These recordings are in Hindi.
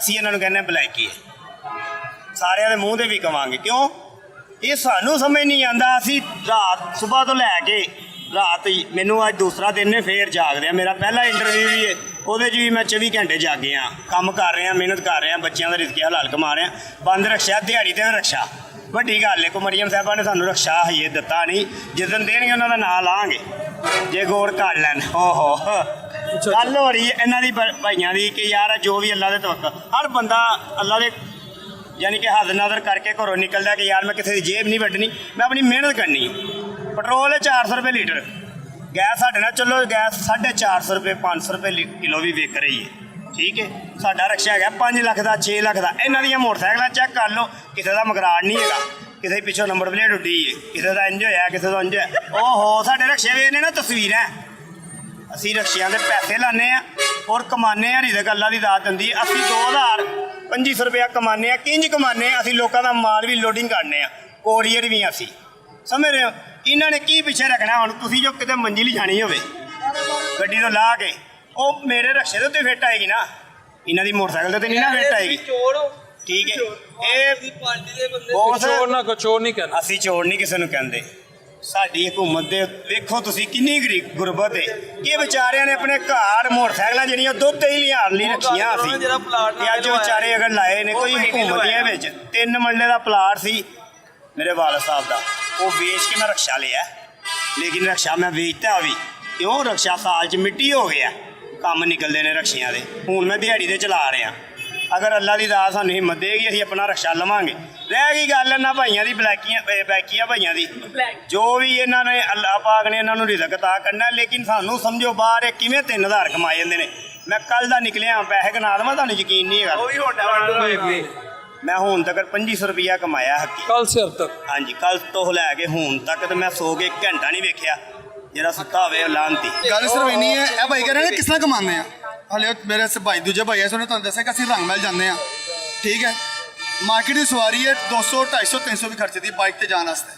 ਅਸੀਂ ਇਹਨਾਂ ਨੂੰ ਕਹਿੰਦੇ ਬਲੈਕੀ ਹੈ। ਸਾਰਿਆਂ ਦੇ ਮੂੰਹ 'ਤੇ ਵੀ ਕਵਾਂਗੇ, ਕਿਉਂ ਇਹ ਸਾਨੂੰ ਸਮਝ ਨਹੀਂ ਆਉਂਦਾ। ਅਸੀਂ ਰਾਤ ਸੁਬਾਹ ਤੋਂ ਲੈ ਕੇ ਰਾਤ ਹੀ, ਮੈਨੂੰ ਅੱਜ ਦੂਸਰਾ ਦਿਨ ਨੇ ਫੇਰ ਜਾਗਦੇ ਆ। ਮੇਰਾ ਪਹਿਲਾ ਇੰਟਰਵਿਊ ਵੀ ਹੈ, ਉਹਦੇ 'ਚ ਵੀ ਮੈਂ 24 ਘੰਟੇ ਜਾਗੇ ਹਾਂ, ਕੰਮ ਕਰ ਰਹੇ ਹਾਂ, ਮਿਹਨਤ ਕਰ ਰਹੇ ਹਾਂ, ਬੱਚਿਆਂ ਦਾ ਰਿਜ਼ਕ ਹਲਾਲ ਕਮਾ ਰਹੇ ਹਾਂ। ਬੰਦ ਰਕਸ਼ਾ, ਦਿਹਾੜੀ 'ਤੇ ਰਕਸ਼ਾ ਵੱਡੀ ਗੱਲ ਹੈ। ਕੋ ਮਰੀਮ ਸਾਹਿਬਾਂ ਨੇ ਸਾਨੂੰ ਰਕਸ਼ਾ ਹਜੇ ਦਿੱਤਾ ਨਹੀਂ, ਜਿੱਦਣ ਦੇਣਗੇ ਉਹਨਾਂ ਦਾ ਨਾਂ ਲਾਂਗੇ ਜੇ ਗੋੜ ਕੱਢ ਲੈਣ। ਓਹੋ ਗੱਲ ਹੋ ਰਹੀ ਹੈ ਇਹਨਾਂ ਦੀ ਭਾਈਆਂ ਦੀ ਕਿ ਯਾਰ ਜੋ ਵੀ ਅੱਲਾ ਦੇ ਤਵੱਕਲ, ਹਰ ਬੰਦਾ ਅੱਲਾ ਦੇ ਯਾਨੀ ਕਿ ਹੱਦ ਨਜ਼ਰ ਕਰਕੇ ਘਰੋਂ ਨਿਕਲਦਾ ਕਿ ਯਾਰ ਮੈਂ ਕਿਸੇ ਦੀ ਜੇਬ ਨਹੀਂ ਵੱਢਣੀ, ਮੈਂ ਆਪਣੀ ਮਿਹਨਤ ਕਰਨੀ। ਪੈਟਰੋਲ 400 ਰੁਪਏ ਲੀਟਰ, ਗੈਸ ਸਾਡੇ ਨਾਲ ਚੱਲੋ ਗੈਸ 450 ਰੁਪਏ 500 ਰੁਪਏ ਕਿਲੋ ਵੀ ਵਿਕ ਰਹੀ ਹੈ। ਠੀਕ ਹੈ, ਸਾਡਾ ਰਕਸ਼ਾ ਹੈਗਾ 5 ਲੱਖ ਦਾ 6 ਲੱਖ ਦਾ। ਇਹਨਾਂ ਦੀਆਂ ਮੋਟਰਸਾਈਕਲਾਂ ਚੈੱਕ ਕਰ ਲਓ, ਕਿਸੇ ਦਾ ਮਗਰਾੜ ਨਹੀਂ ਹੈਗਾ, ਕਿਸੇ ਪਿੱਛੋਂ ਨੰਬਰ ਪਲੇਟ ਉੱਡੀ ਹੈ, ਕਿਸੇ ਦਾ ਇੰਜ ਹੋਇਆ, ਕਿਸੇ ਦਾ ਇੰਜ ਹੋਇਆ। ਓਹੋ ਸਾਡੇ ਰਕਸ਼ੇ ਵੇਚਨੇ ਨਾ ਤਸਵੀਰਾਂ, ਅਸੀਂ ਰਕਸ਼ਿਆਂ ਦੇ ਪੈਸੇ ਲਾਉਂਦੇ ਹਾਂ ਔਰ ਕਮਾਉਂਦੇ ਹਾਂ। ਰਿਜ਼ਕ ਅੱਲਾ ਦੀ ਦਾਤ ਦਿੰਦੀ ਹੈ। ਅਸੀਂ 2500 ਰੁਪਇਆ ਕਮਾਉਂਦੇ ਹਾਂ, ਕਿੰਜ ਕਮਾਉਂਦੇ ਹਾਂ? ਅਸੀਂ ਲੋਕਾਂ ਦਾ ਮਾਲ ਵੀ ਲੋਡਿੰਗ ਕਰਨੇ ਆ, ਕੋਰੀਅਰ ਵੀ ਅਸੀਂ, ਸਮਝ ਰਹੇ ਹੋ? ਇਹਨਾਂ ਨੇ ਕੀ ਪਿੱਛੇ ਰੱਖਣਾ? ਹੁਣ ਤੁਸੀਂ ਜੋ ਕਿਤੇ ਮੰਜ਼ਿਲ ਹੀ ਜਾਣੀ ਹੋਵੇ ਗੱਡੀ ਤੋਂ ਲਾ ਕੇ, ਉਹ ਮੇਰੇ ਰਕਸ਼ੇ ਦੇ ਉੱਤੇ ਫਿੱਟ ਆਏਗੀ ਨਾ, ਇਹਨਾਂ ਦੀ ਮੋਟਰਸਾਈਕਲ ਦੇ ਉੱਤੇ ਨਹੀਂ ਨਾ ਫਿੱਟ ਆਏਗੀ। ਠੀਕ ਹੈ, ਇਹ ਚੋਰ ਨਹੀਂ ਕਰਨਾ, ਅਸੀਂ ਚੋਰ ਨਹੀਂ ਕਿਸੇ ਨੂੰ ਕਹਿੰਦੇ। ਸਾਡੀ ਹਕੂਮਤ ਦੇ ਵੇਖੋ ਤੁਸੀਂ ਕਿੰਨੀ ਗਰੀਬ ਗੁਰਬਤ ਹੈ ਕਿ ਵਿਚਾਰਿਆਂ ਨੇ ਆਪਣੇ ਘਰ ਮੋਟਰਸਾਈਕਲਾਂ ਜਿਹੜੀਆਂ ਦੁੱਧ ਤੇ ਹੀ ਲਿਆਉਣ ਲਈ ਰੱਖੀਆਂ ਸੀ, ਤੇ ਅੱਜ ਵਿਚਾਰੇ ਅਗਰ ਲਾਏ ਨੇ ਕੋਈ ਹਕੂਮਤ ਦੇ ਵਿੱਚ 3 ਮਰਲੇ ਦਾ ਪਲਾਟ ਸੀ ਮੇਰੇ ਵਾਲਦ ਸਾਹਿਬ ਦਾ, ਉਹ ਵੇਚ ਕੇ ਮੈਂ ਰਕਸ਼ਾ ਲਿਆ। ਲੇਕਿਨ ਰਕਸ਼ਾ ਮੈਂ ਵੇਚਤਾ ਵੀ ਕਿਉਂ? ਰਕਸ਼ਾ ਸਾਲ 'ਚ ਮਿੱਟੀ ਹੋ ਗਿਆ, ਕੰਮ ਨਿਕਲਦੇ ਨੇ ਰਕਸ਼ਿਆਂ ਦੇ। ਹੁਣ ਮੈਂ ਦਿਹਾੜੀ ਦੇ ਚਲਾ ਰਿਹਾ। ਅਗਰ ਅੱਲਾ ਦੀ ਦਾਤ ਸਾਨੂੰ ਹਿੰਮਤ ਦੇਗੀ ਅਸੀਂ ਆਪਣਾ ਰਕਸ਼ਾ ਲਵਾਂਗੇ। ਰਹਿ ਗਈ ਗੱਲ ਇਹਨਾਂ ਭਾਈਆਂ ਦੀ ਬੈਕੀਆਂ ਭਾਈਆਂ ਦੀ, ਜੋ ਵੀ ਇਹਨਾਂ ਨੇ ਅੱਲਾ ਪਾਕ ਨੇ ਇਹਨਾਂ ਨੂੰ ਰਿਜ਼ਕ ਅਤਾ ਕਰਨਾ, ਲੇਕਿਨ ਸਾਨੂੰ ਸਮਝੋ ਬਾਹਰ ਇਹ ਕਿਵੇਂ 3000 ਕਮਾਏ ਜਾਂਦੇ ਨੇ। ਮੈਂ ਕੱਲ ਦਾ ਨਿਕਲਿਆ, ਪੈਸੇ ਗਿਣਾ ਦੇਵਾਂ, ਤੁਹਾਨੂੰ ਯਕੀਨ ਨਹੀਂ ਹੈਗਾ। ਮੈਂ ਹੁਣ ਤੱਕ 2500 ਰੁਪਇਆ ਕਮਾਇਆ ਹੱਕੀ, ਕੱਲ ਸਿਰ ਤੱਕ। ਹਾਂਜੀ, ਕੱਲ ਤੋਂ ਲੈ ਕੇ ਹੁਣ ਤੱਕ ਤੇ ਮੈਂ ਸੋ ਕੇ 1 ਘੰਟਾ ਨਹੀਂ ਵੇਖਿਆ। ਜਿਹੜਾ ਸੁੱਤਾ ਹੋਵੇ ਲਾਂਤੀ ਗੱਲ ਸਿਰਫ ਇੰਨੀ ਹੈ। ਇਹ ਭਾਈ ਕਹਿੰਦੇ ਨੇ ਕਿਸ ਤਰ੍ਹਾਂ ਕਮਾਉਂਦੇ ਆ? ਹਲੇ ਮੇਰੇ ਭਾਈ ਦੂਜੇ ਭਾਈ ਐ ਉਹਨੇ ਤੁਹਾਨੂੰ ਦੱਸਿਆ ਕਿ ਅਸੀਂ ਰੰਗ ਮਹਿਲ ਜਾਂਦੇ ਆ। ਠੀਕ ਹੈ, ਮਾਰਕੀਟ ਦੀ ਸਵਾਰੀ ਹੈ 200 250 300 ਵੀ ਖਰਚਦੀ ਬਾਈਕ ਤੇ ਜਾਣ ਵਾਸਤੇ।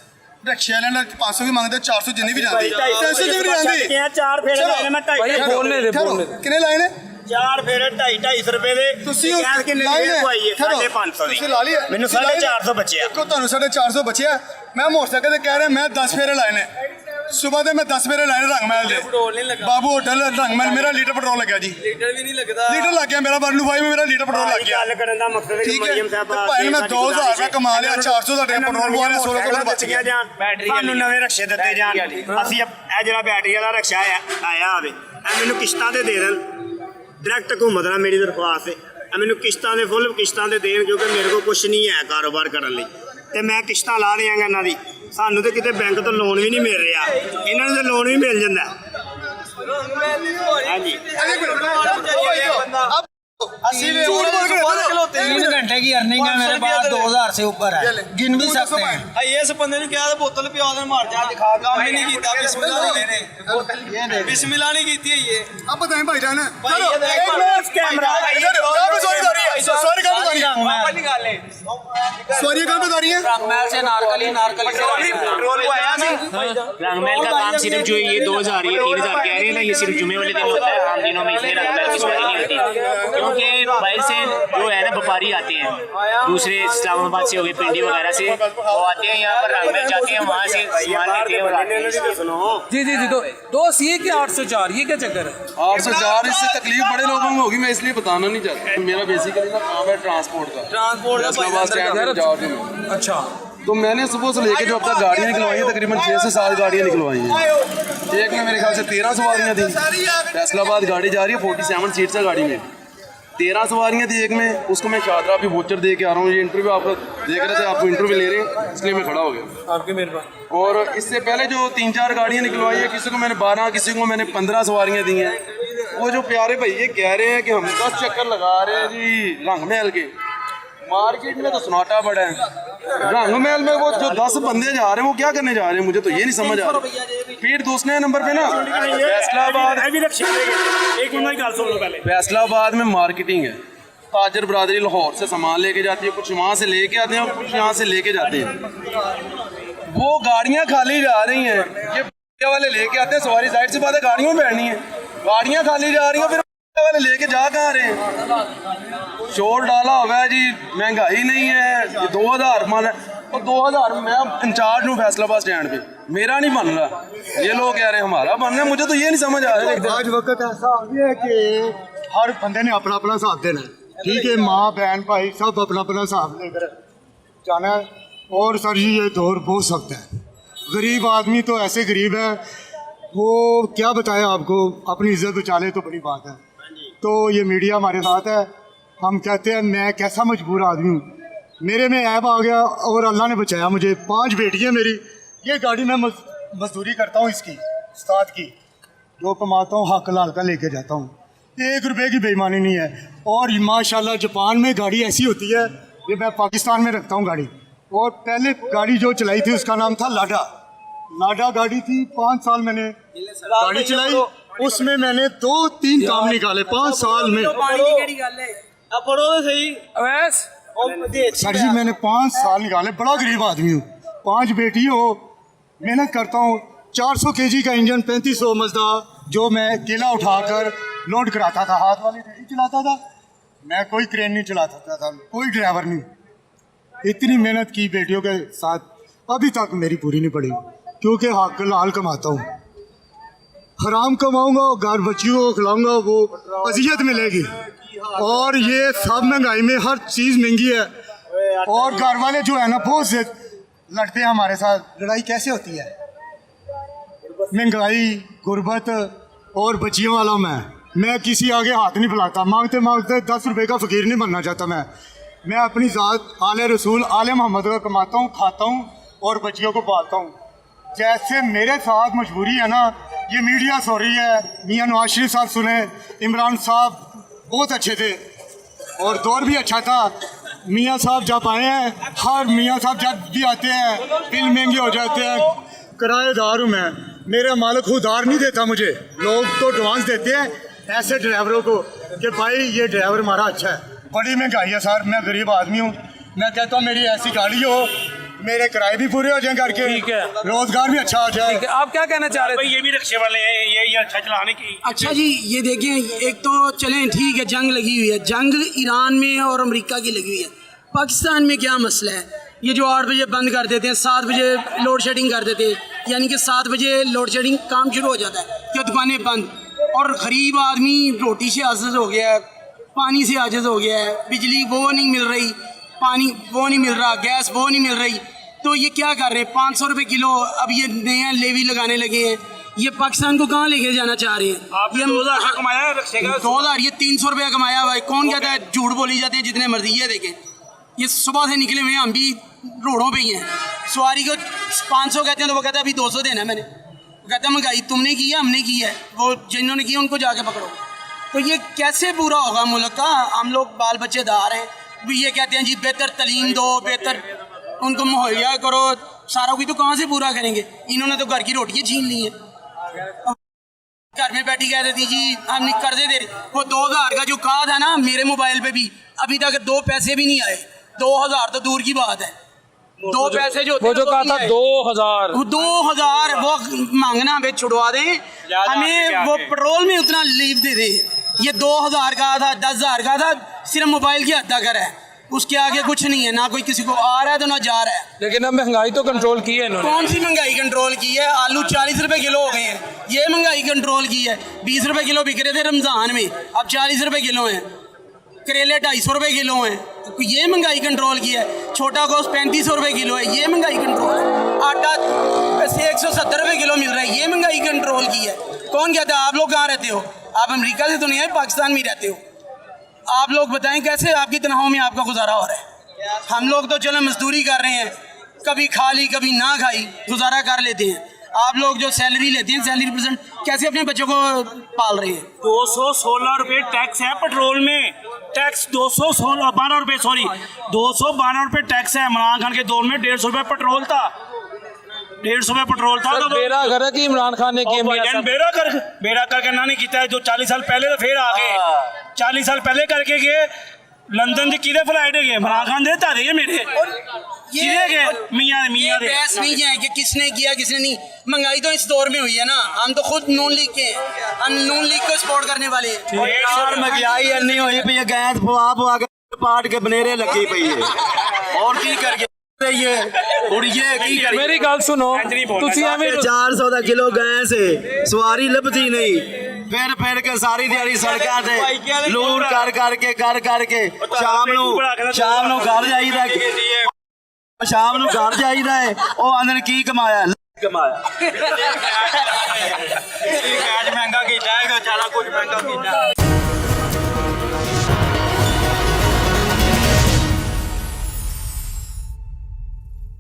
ਰਕਸ਼ੇ ਵਾਲਿਆਂ ਨੇ 500 ਵੀ ਮੰਗਦੇ, 400 ਜਿੰਨੀ ਵੀ ਜਾਂਦੀ, 300 ਜਿੰਨੀ ਵੀ ਜਾਂਦੀ। 4 ਫੇਰੇ ਲਾਏ ਨੇ ਮੈਂ 250 ਕਿੰਨੇ ਲਾਏ ਨੇ? 4 ਫੇਰੇ 250 ਰੁਪਏ ਦੇ। ਤੁਸੀਂ ਕਿੰਨੇ ਦੀ ਪਵਾਈ ਹੈ? 550 ਦੀ। ਤੁਸੀਂ ਲਾ ਲਈ? ਮੈਨੂੰ 450 ਬਚਿਆ। ਦੇਖੋ ਤੁਹਾਨੂੰ 450 ਬਚਿਆ। ਮੈਂ ਮੋਟਰਸਾਈਕਲ ਤੇ ਕਹਿ ਰਿਹਾ ਮੈਂ 10 ਫੇਰੇ ਲਾਏ ਨੇ ਸੁਬਹ ਦੇ, ਮੈਂ 10 ਫੇਰੇ ਲਾਏ ਨੇ ਰੰਗ ਮਹਿਲ ਦੇ। ਬਾਬੂ ਹੋਟਲ ਰੰਗ ਮਹਿਲ ਮੇਰਾ ਲੀਟਰ ਪੈਟਰੋਲ ਲੱਗਿਆ ਜੀ। ਲੀਟਰ ਵੀ ਨਹੀਂ ਲੱਗਦਾ, ਲੀਟਰ ਲੱਗ ਗਿਆ ਮੇਰਾ ਬੰਨੂ ਭਾਈ, ਮੇਰਾ ਲੀਟਰ ਪੈਟਰੋਲ ਲੱਗ ਗਿਆ। ਗੱਲ ਕਰਨ ਦਾ ਮਕਸਦ ਹੈ ਕਿ ਮਰੀਮ ਸਾਹਿਬ ਭਾਈ ਮੈਂ 2000 ਰੁਪਏ ਕਮਾ ਲਿਆ, 400 ਦਾ ਪੈਟਰੋਲ ਪਵਾ ਲਿਆ, 16 ਰੁਪਏ ਬਚ ਗਿਆ। ਸਾਨੂੰ ਨਵੇਂ ਰਕਸ਼ੇ ਦਿੱਤੇ ਜਾਣ। ਅਸੀਂ ਇਹ ਜਿਹੜਾ ਬੈਟਰੀ ਵਾਲਾ ਰਕਸ਼ਾ ਆਇਆ ਆਵੇ, ਇਹ ਮੈਨੂੰ ਕਿਸ਼ਤਾਂ ਤੇ ਦੇ ਦੇਣ। ਡਾਇਰੈਕਟ ਹਕੂਮਤ ਨਾਲ ਮੇਰੀ ਦਰਖਾਸਤ ਹੈ, ਇਹ ਮੈਨੂੰ ਕਿਸ਼ਤਾਂ ਦੇ ਫੁੱਲ ਕਿਸ਼ਤਾਂ ਤੇ ਦੇਣ, ਕਿਉਂਕਿ ਮੇਰੇ ਕੋਲ ਕੁਛ ਨਹੀਂ ਹੈ ਕਾਰੋਬਾਰ ਕਰਨ ਲਈ, ਤੇ ਮੈਂ ਕਿਸ਼ਤਾਂ ਲਾ ਦਿਆਂਗਾ ਇਹਨਾਂ ਦੀ। ਸਾਨੂੰ ਤਾਂ ਕਿਤੇ ਬੈਂਕ ਤੋਂ ਲੋਨ ਵੀ ਨਹੀਂ ਮਿਲ ਰਿਹਾ, ਇਹਨਾਂ ਨੂੰ ਤਾਂ ਲੋਨ ਵੀ ਮਿਲ ਜਾਂਦਾ। ਹਾਂਜੀ, ਅਸੀਂ 3 घंटे की अर्निंग है मेरे पास, 2000 से ऊपर है, गिन भी सकते हैं। ਇਸ ਬੰਦੇ ਨੂੰ ਕਿਹਾ ਬੋਤਲ ਪਿਆ ਦੇ ਮਾਰ ਜਾ, ਦਿਖਾ ਕੰਮ ਹੀ ਨਹੀਂ ਕੀਤਾ। ਬਿਸਮਿਲ੍ਲਾ ਨਹੀਂ ਕੀਤੀ ਹੈ ਇਹ। आप बताएं भाई जान कैमरा सॉरी कहाँ बता रही है? रंगमहल से नारकली, नारकली से रंगमहल का काम सिर्फ जो ये 2000 या 3000 कह रहे हैं ना, ये सिर्फ जुमे वाले दिन होता है। आम दिनों में इसलिए रंगमहल की सवारी नहीं होती, क्योंकि बाहर से जो है ना व्यापारी आते हैं, दूसरे इस्लामाबाद से हो गए, पिंडी वगैरह से, वो आते हैं यहाँ पर रंगमहल जाते हैं, वहाँ से सामान लेते हैं और आते हैं। सुनो जी दो सी के 804, ये क्या चक्कर है? 804 इससे तकलीफ बड़े लोगों को होगी, मैं इसलिए बताना नहीं चाहता। मेरा बेसिकली ना काम है ट्रांसपोर्ट का, अच्छा। तो मैंने सुबह से लेके जो अब तक गाड़ियाँ निकलवाई हैं, तकरीबन 6 से 7 गाड़ियाँ निकलवाई हैं। एक में मेरे ख्याल से 13 सवारियाँ थी। फैसलाबाद गाड़ी जा रही है 47 सीट्स है गाड़ी में, 13 सवारियाँ थी एक में। उसको मैं शादरा भी वोचर दे के आ रहा हूँ। ये इंटरव्यू आप देख रहे थे, आपको इंटरव्यू ले रहे हैं, इसलिए मैं खड़ा हो गया आपके मेरे पास। और इससे पहले जो 3-4 गाड़ियाँ निकलवाई है, किसी को मैंने 12, किसी को मैंने 15 सवारियाँ दी हैं। वो जो प्यारे भैया कह रहे हैं कि हम 10 चक्कर लगा रहे हैं जी रंग महल के, मार्केट में तो सन्नाटा बड़ा है। रंग महल में वो जो 10 बंदे जा रहे हैं, वो क्या करने जा रहे हैं, मुझे तो ये नहीं समझ आ रहा। फिर दूसरे नंबर पे ना फैसलाबाद में मार्केटिंग है, ताजर बरादरी लाहौर से सामान लेके जाती है, कुछ वहाँ से लेके आते हैं और कुछ यहाँ से लेके जाते हैं। वो गाड़ियाँ खाली जा रही हैं, ये वाले लेके आते हैं, सवारी साइड से बात है, गाड़ियों में बैठनी है, गाड़ियाँ खाली जा रही हैं, फिर वाले लेके जा कहाँ रहे हैं? शोर डाला हुआ है जी, महंगाई नहीं है, ये 2000 माल है और 2000 मैं इंचार्ज हूँ फैसलाबाद स्टैंड पे, मेरा नहीं बन रहा, ये लोग कह रहे हैं हमारा बन रहा है। मुझे तो ये नहीं समझ आ रहा। आज वक्त ऐसा आ गया है कि हर बंदे ने अपना अपना हिसाब देना है, ठीक है, माँ बहन भाई सब अपना अपना हिसाब लेकर जाना है। और सर जी ये दौर बहुत सख्त है, गरीब आदमी तो ऐसे गरीब है वो क्या बताए आपको, अपनी इज्जत बचा ले तो बड़ी बात है। तो ये मीडिया हमारे साथ है, हम कहते हैं मैं कैसा मजबूर आदमी हूँ, मेरे में ऐब आ गया और अल्लाह ने बचाया मुझे। 5 बेटियाँ मेरी, ये गाड़ी मैं मजदूरी करता हूँ इसकी उस्ताद की, जो कमाता हूँ हक लाल का लेके जाता हूँ, 1 रुपये की बेईमानी नहीं है। और माशाल्लाह जापान में गाड़ी ऐसी होती है, ये मैं पाकिस्तान में रखता हूँ गाड़ी। और पहले गाड़ी जो चलाई थी उसका नाम था लाडा गाड़ी थी। 5 साल मैंने गाड़ी चलाई, उसमें मैंने 2-3 काम निकाले 5 साल में। अवैस सर जी मैंने 5 साल निकाले, बड़ा गरीब आदमी हूँ, 5 बेटी हो, मेहनत करता हूँ। 400 kg का इंजन 3500 मजदा जो मैं अकेला उठाकर लोड कराता था, हाथ वाली रेडी चलाता था मैं, कोई क्रेन नहीं चलाता था, कोई ड्राइवर नहीं। इतनी मेहनत की बेटियों के साथ, अभी तक मेरी पूरी नहीं पड़ी, क्योंकि हक लाल कमाता हूँ। हराम कमाऊंगा और घर बच्चियों को खिलाऊंगा वो अजियत मिलेगी। और ये सब महंगाई में हर चीज़ महंगी है, और घर वाले जो है ना बहुत से लड़ते हैं हमारे साथ। लड़ाई कैसे होती है? महंगाई, गुर्बत और बच्चियों वाला मैं किसी आगे हाथ नहीं फैलाता, मांगते मांगते 10 रुपए का फ़कीर नहीं बनना चाहता मैं अपनी ज़ात आले रसूल आले मोहम्मद का कमाता हूँ, खाता हूँ और बच्चियों को पालता हूँ। जैसे मेरे साथ मजबूरी है ना, ये मीडिया सो रही है, मियाँ नवाज शरीफ साहब सुने, इमरान साहब बहुत अच्छे थे और दौर भी अच्छा था। मियाँ साहब जब आए हैं, हर मियाँ साहब जब भी आते हैं बिल महंगे हो जाते हैं। किराएदार हूँ मैं, मेरा मालिक उधार नहीं देता मुझे, लोग तो एडवांस देते हैं ऐसे ड्राइवरों को कि भाई ये ड्राइवर हमारा अच्छा है। बड़ी महंगाई है सर, मैं गरीब आदमी हूँ, मैं कहता हूँ मेरी ऐसी गाड़ी हो, मेरे किराए भी पूरे हो जाएं घर के, ठीक है, रोजगार भी अच्छा हो जाए। ठीक है, आप क्या कहना चाह रहे थे? ये भी रिक्शे वाले हैं, ये अच्छा चलाने की। अच्छा जी, ये देखें, एक तो चलें ठीक है, जंग लगी हुई है, जंग ईरान में और अमेरिका की लगी हुई है। पाकिस्तान में क्या मसला है? ये जो 8 बजे बंद कर देते हैं, 7 बजे लोड शेडिंग कर देते हैं, यानी कि 7 बजे लोड शेडिंग काम शुरू हो जाता है कि दुकानें बंद, और गरीब आदमी रोटी से आजिज़ हो गया है, पानी से आजिज़ हो गया है, बिजली वो नहीं मिल रही, पानी वो नहीं मिल रहा, गैस वो नहीं मिल रही। तो ये क्या कर रहे हैं? 500 रुपये किलो अब ये नया लेवी लगाने लगे हैं। ये पाकिस्तान को कहाँ लेके जाना चाह रहे हैं? आप ये 2000 कमाया है रिक्शे का? 2000, ये 300 रुपया कमाया हुआ है। कौन कहता है? झूठ बोली जाते हैं जितने मर्जी। ये देखें, ये सुबह से निकले हुए हैं, हम भी रोडों पे ही हैं। सवारी को 500 कहते हैं तो वो कहता है अभी 200 देना है मैंने। कहता है महंगाई तुमने की है, हमने की है, वो जिन्होंने की है उनको जाके पकड़ो। तो ये कैसे पूरा होगा मुल्क का? हम लोग बाल बच्चेदार हैं, ये कहते हैं जी बेहतर तालीम दो, बेहतर उनको मुहैया करो, सारा कुछ तो कहाँ से पूरा करेंगे? इन्होंने तो घर की रोटियाँ छीन ली हैं। घर में बैठी कह देती जी हम कर्जे दे रहे। वो 2000 का जो कहा था ना, मेरे मोबाइल पे भी अभी तक 2 पैसे भी नहीं आए। 2000 तो दूर की बात है, 2 पैसे जो वो जो कहा था 2000 वो मांगना हमें छुड़वा दें, हमें वो पेट्रोल में उतना लीव दे दे। ये 2000 का था, 10,000 का था, सिर्फ मोबाइल की हद तक है, उसके आगे कुछ नहीं है, ना कोई किसी को आ रहा है तो ना जा रहा है। लेकिन अब महंगाई तो कंट्रोल की है इन्होंने। कौन सी महंगाई कंट्रोल की है? आलू 40 रुपए किलो हो गए हैं, ये महंगाई कंट्रोल की है। 20 रुपए किलो बिक रहे थे रमजान में, अब 40 रुपए किलो हैं। करेले 250 रुपए किलो हैं, तो ये महंगाई कंट्रोल की है। छोटा गोश्त 3500 रुपए किलो है, ये महंगाई कंट्रोल है। आटा 170 रुपए किलो मिल रहा है, ये महंगाई कंट्रोल की है। कौन कहता है? आप लोग कहाँ रहते हो? आप अमेरिका से तो नहीं है, पाकिस्तान में रहते हो। आप लोग बताएं कैसे आपकी तनख्वाहों में आपका गुजारा हो रहा है? हम लोग तो चलो मजदूरी कर रहे हैं, कभी खा ली कभी ना खाई, गुजारा कर लेते हैं। आप लोग जो सैलरी लेते हैं, सैलरी परसेंट कैसे अपने बच्चों को पाल रहे हैं? 216 रुपए टैक्स है पेट्रोल में, टैक्स 212 रुपए, सॉरी 212 रुपए टैक्स है। इमरान खान के दौर में 150 रुपए पेट्रोल था, 150 रुपए पेट्रोल था। तो बेरा घर है कि इमरान खान ने बेरा करके ना नहीं किया है, जो 40 साल पहले तो फिर आ गए, 40 साल पहले करके गए। लंदन से किधे फ्लाइट है? इमरान खान देता रही है मेरे। किए गए मियाँ ये दे बहस नहीं है कि किसने किया किसने नहीं। महंगाई तो इस दौर में हुई है ना, हम तो खुद नून लीग के हैं, हम नून लीग को सपोर्ट करने वाले हैं। और महंगाई इन्नी हुई पई है, गैस पवा के पाट के बनेरे लगी पई है और की करके ये उड़िए की कर मेरी गल सुनो तुसी एवें 400 ਦਾ ਕਿਲੋ ਗੈਸ ਹੈ, ਸਵਾਰੀ ਲੱਭਦੀ ਨਹੀਂ, ਫਿਰ ਕੇ ਸਾਰੀ ਦਿਹਾੜੀ ਸੜਕਾਂ ਤੇ ਲੂਟ ਕਰ ਕਰਕੇ ਸ਼ਾਮ ਨੂੰ ਘਰ ਜਾਈਦਾ, ਸ਼ਾਮ ਨੂੰ ਘਰ ਜਾਈਦਾ ਹੈ, ਉਹ ਆਂਦਨ ਕੀ ਕਮਾਇਆ महंगा किया है, सारा कुछ महंगा किया